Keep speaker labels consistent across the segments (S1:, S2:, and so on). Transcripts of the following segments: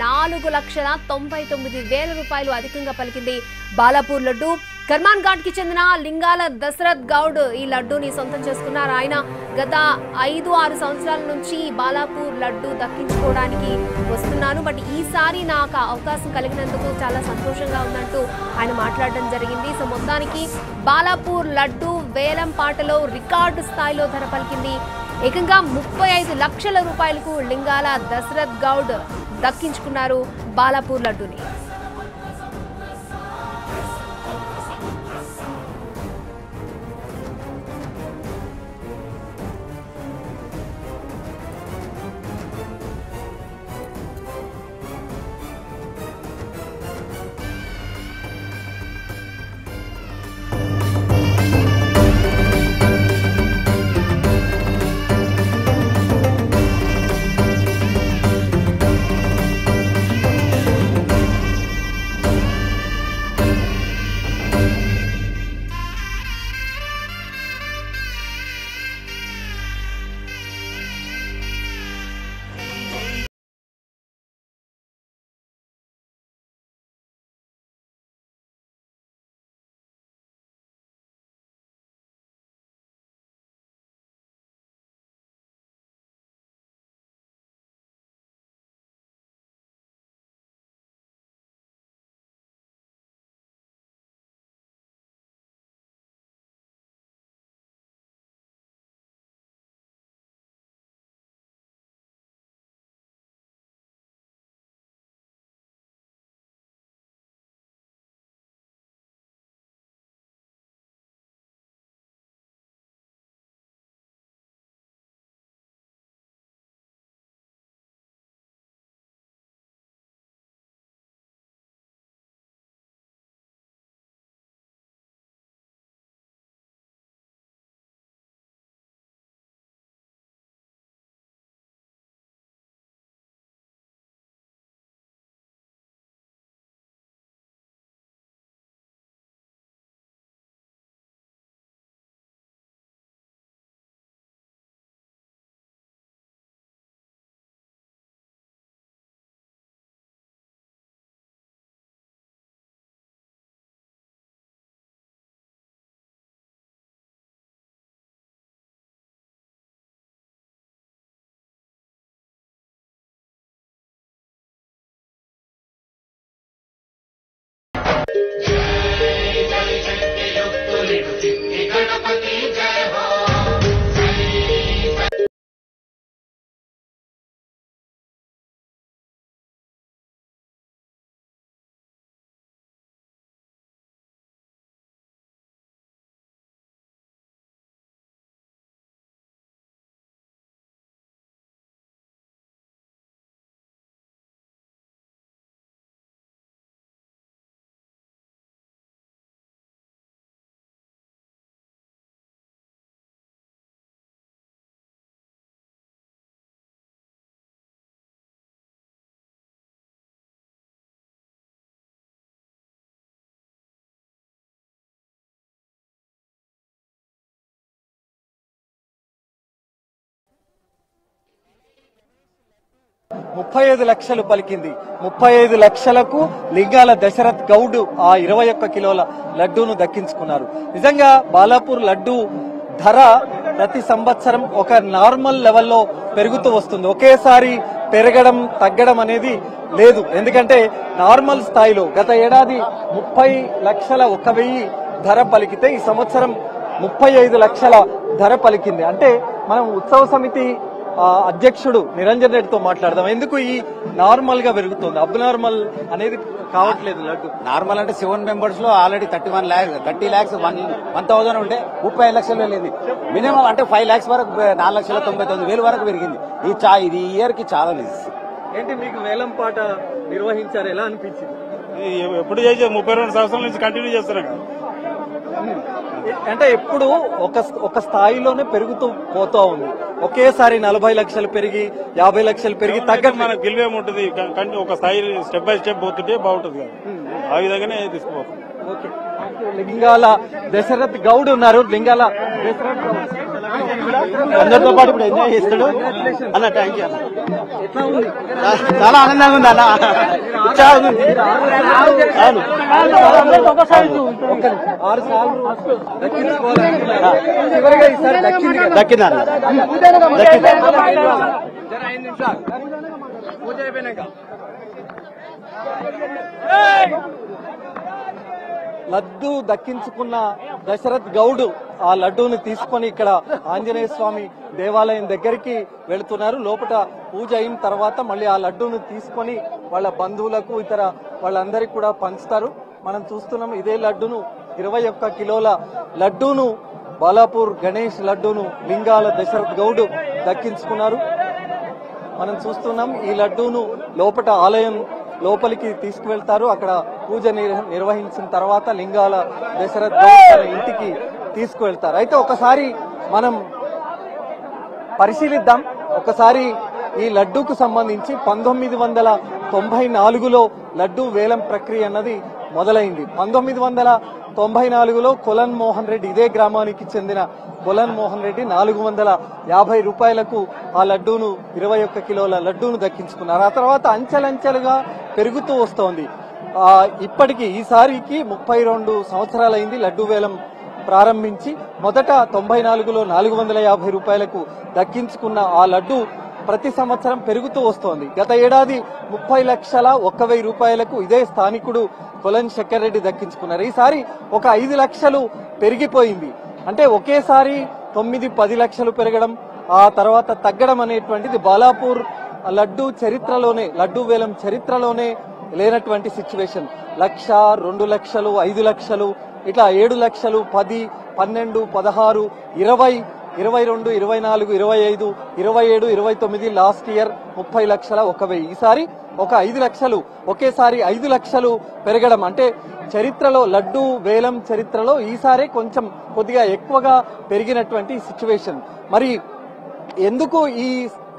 S1: 4,99,000 రూపాయలు అధికంగా పలికింది బాలాపూర్ లడ్డు. కర్మాన్ ఘాట్ కి చెందిన లింగాల దశరథ్ గౌడ్ ఈ లడ్డూని సొంతం చేసుకున్నారు. ఆయన గత 5-6 సంవత్సరాల నుంచి బాలాపూర్ లడ్డు దక్కించుకోవడానికి వస్తున్నాను. బట్ ఈసారి నాకు అవకాశం కలిగినందుకు చాలా సంతోషంగా ఉందంటూ ఆయన మాట్లాడడం జరిగింది. సో మొత్తానికి బాలాపూర్ లడ్డు వేలం పాటలో రికార్డు స్థాయిలో ధర పలికింది. ఏకంగా 35 లక్షల రూపాయలకు లింగాల దశరథ్ గౌడ్ దక్కించుకున్నారు బాలాపూర్ లడ్డుని.
S2: ₹35 లక్షలు పలికింది. 35 లక్షలకు లింగాల దశరథ్ గౌడ్ ఆ 21 కిలోల లడ్డూను దక్కించుకున్నారు. నిజంగా బాలాపూర్ లడ్డు ధర ప్రతి సంవత్సరం ఒక నార్మల్ లెవెల్లో పెరుగుతూ వస్తుంది. ఒకేసారి పెరగడం తగ్గడం అనేది లేదు. ఎందుకంటే నార్మల్ స్థాయిలో గత ఏడాది 30,01,000 ధర పలికితే ఈ సంవత్సరం 35 లక్షల ధర పలికింది. అంటే మనం ఉత్సవ సమితి అధ్యక్షుడు నిరంజన్ రెడ్డితో మాట్లాడదాం. ఎందుకు ఈ నార్మల్ గా పెరుగుతుంది, అబ్ నార్మల్ అనేది కావట్లేదు లడ్డు?
S3: నార్మల్ అంటే 7 మెంబర్స్ లో ఆల్రెడీ 30 lakhs 1,000 ఉంటే 35 లక్షలు వెళ్ళింది. మినిమం అంటే 5 lakhs వరకు 4,99,000 వరకు పెరిగింది. ఇది ఇయర్ కి చాలా లేదు.
S2: ఏంటి మీకు వేలం పాట నిర్వహించారు, ఎలా అనిపించింది?
S4: ఎప్పుడు చేసే 32 సంవత్సరాల నుంచి కంటిన్యూ చేస్తున్నాం.
S2: అంటే ఎప్పుడు ఒక స్థాయిలోనే పెరుగుతూ పోతా ఉంది. ఒకేసారి 40 లక్షలు పెరిగి 50 లక్షలు పెరిగి తగ్గదు.
S4: మన గెలివేముంటుంది, ఒక స్థాయి స్టెప్ బై స్టెప్ పోతుంటే బాగుంటుంది కదా, ఆ విధంగానే తీసుకుపోతుంది.
S2: లింగాల దశరథ్ గౌడ్ ఉన్నారు. లింగాల దశరథ్ గౌడ్
S3: అందరితో పాటు ఇప్పుడు ఎంజాయ్ చేస్తాడు అన్న. థ్యాంక్ యూ అన్న.
S2: ఎట్లా ఉంది?
S3: చాలా ఆనందంగా ఉంది అన్న. ఉత్సాహంగా ఉంది. అవును.
S2: 6 సార్లు దక్కించుకోవాలనుకున్నారా? చివరిగా ఈసారి దక్కింది కదా?
S3: దక్కిందన్న.
S2: లడ్డు దక్కించుకున్న దశరథ్ గౌడ్ ఆ లడ్డూని తీసుకొని ఇక్కడ ఆంజనేయ స్వామి దేవాలయం దగ్గరికి వెళుతున్నారు. లోపల పూజ అయిన తర్వాత మళ్ళీ ఆ లడ్డూను తీసుకొని వాళ్ళ బంధువులకు ఇతర వాళ్ళందరికీ కూడా పంచుతారు. మనం చూస్తున్నాం ఇదే లడ్డూను 21 కిలోల లడ్డూను బాలాపూర్ గణేష్ లడ్డూను లింగాల దశరథ్ గౌడ్ దక్కించుకున్నారు. మనం చూస్తున్నాం ఈ లడ్డూను లోపల ఆలయం లోపలికి తీసుకువెళ్తారు. అక్కడ పూజ నిర్వహించిన తర్వాత లింగాల దశరథ్ గౌడ్ తన ఇంటికి తీసుకువెళ్తారు. అయితే ఒకసారి మనం పరిశీలిద్దాం. ఒకసారి ఈ లడ్డూకు సంబంధించి 1994లో లడ్డూ వేలం ప్రక్రియ అన్నది మొదలైంది. 1994లో కొలన్ మోహన్ రెడ్డి, ఇదే గ్రామానికి చెందిన కొలన్ మోహన్ రెడ్డి 450 రూపాయలకు ఆ లడ్డూను 21 కిలోల లడ్డూను దక్కించుకున్నారు. ఆ తర్వాత అంచెలంచెలుగా పెరుగుతూ వస్తోంది. ఇప్పటికి ఈసారికి 32 సంవత్సరాలైంది లడ్డూ వేలం ప్రారంభించి. మొదట 94లో 450 రూపాయలకు దక్కించుకున్న ఆ లడ్డు ప్రతి సంవత్సరం పెరుగుతూ వస్తోంది. గత ఏడాది 30,01,000 రూపాయలకు ఇదే స్థానికుడు కొలన్ శక్కర్ రెడ్డి దక్కించుకున్నారు. ఈసారి ఒక 5 లక్షలు పెరిగిపోయింది. అంటే ఒకేసారి 9-10 లక్షలు పెరగడం, ఆ తర్వాత తగ్గడం అనేటువంటిది బాలాపూర్ లడ్డూ చరిత్రలోనే, లడ్డూ వేలం చరిత్రలోనే లేనటువంటి సిచ్యువేషన్. 1,00,000, 2 లక్షలు, 5 లక్షలు, ఇట్లా 7 లక్షలు, 10, 12, 16, 20, 22, 24, 25, 27, 29, లాస్ట్ ఇయర్ 30,01,000. ఈసారి ఒక 5 లక్షలు, ఒకేసారి 5 లక్షలు పెరగడం అంటే చరిత్రలో, లడ్డూ వేలం చరిత్రలో ఈసారి కొంచెం కొద్దిగా ఎక్కువగా పెరిగినటువంటి సిచ్యువేషన్. మరి ఎందుకు ఈ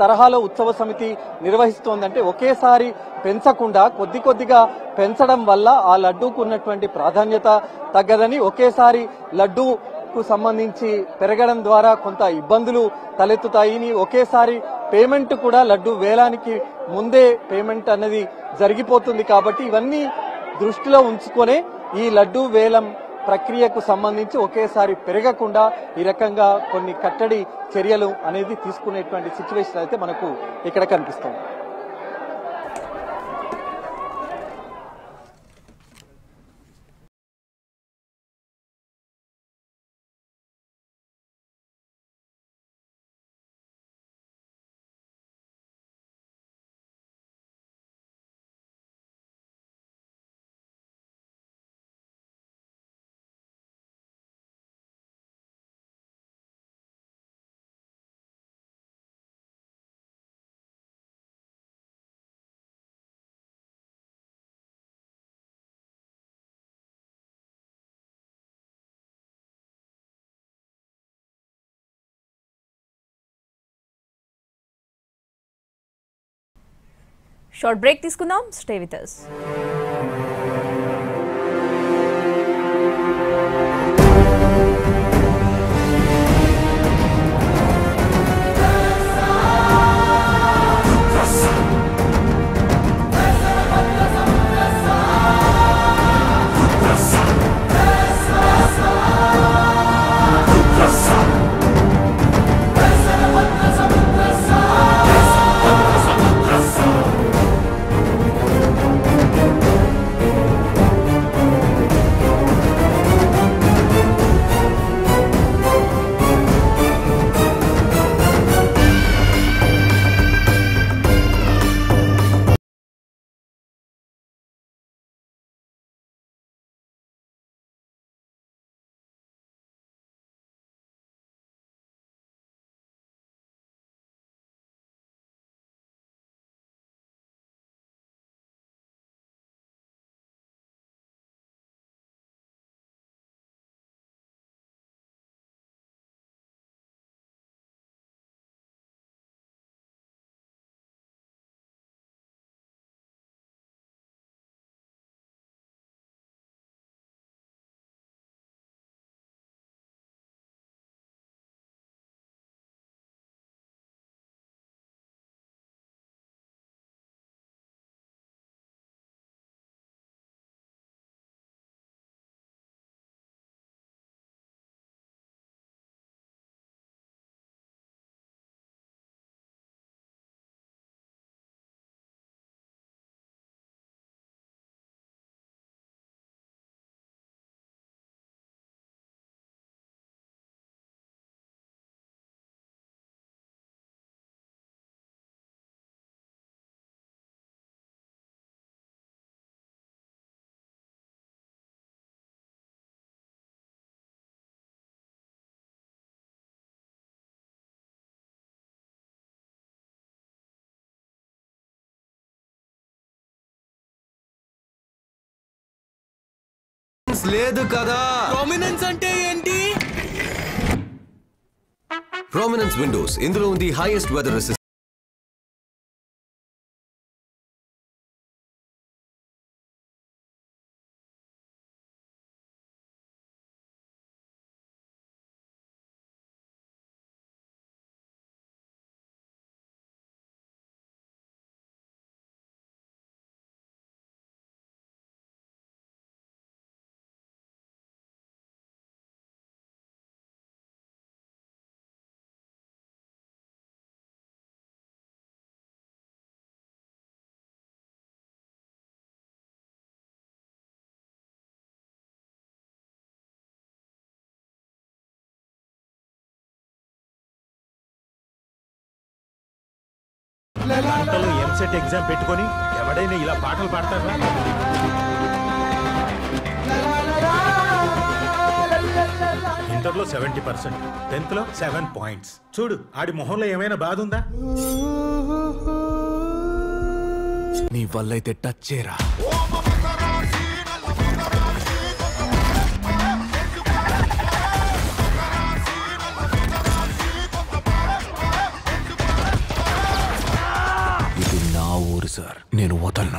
S2: తరహాలో ఉత్సవ సమితి నిర్వహిస్తోందంటే ఒకేసారి పెంచకుండా కొద్ది కొద్దిగా పెంచడం వల్ల ఆ లడ్డూకు ఉన్నటువంటి ప్రాధాన్యత తగ్గదని, ఒకేసారి లడ్డూకు సంబంధించి పెరగడం ద్వారా కొంత ఇబ్బందులు తలెత్తుతాయని, ఒకేసారి పేమెంట్ కూడా లడ్డూ వేలానికి ముందే పేమెంట్ అనేది జరిగిపోతుంది. కాబట్టి ఇవన్నీ దృష్టిలో ఉంచుకొనే ఈ లడ్డూ వేలం ప్రక్రియకు సంబంధించి ఒకేసారి పెరగకుండా ఈ రకంగా కొన్ని కట్టడి చర్యలు అనేది తీసుకునేటువంటి సిచ్యువేషన్ అయితే మనకు ఇక్కడ కనిపిస్తుంది.
S5: షార్ట్ బ్రేక్ తీసుకుందాం. Stay with us.
S6: లేదు కదా.
S7: ప్రామినెన్స్ అంటే ఏంటి?
S6: ప్రామినెన్స్ విండోస్, ఇందులో ఉంది హైయెస్ట్ వెదర్ రెసిస్టెన్స్.
S8: గంటలో ఎంసెట్ ఎగ్జామ్ పెట్టుకొని ఎవడైనా ఇలా పాటలు పాడతారా? ఇంటర్లో 70%, 10th లో 7 points. చూడు ఆడి మొహంలో ఏమైనా బాధ ఉందా?
S6: నీ వల్ల అయితే టచ్ చేయరా. ఇది నా ఊరు సార్, నేను వదలను.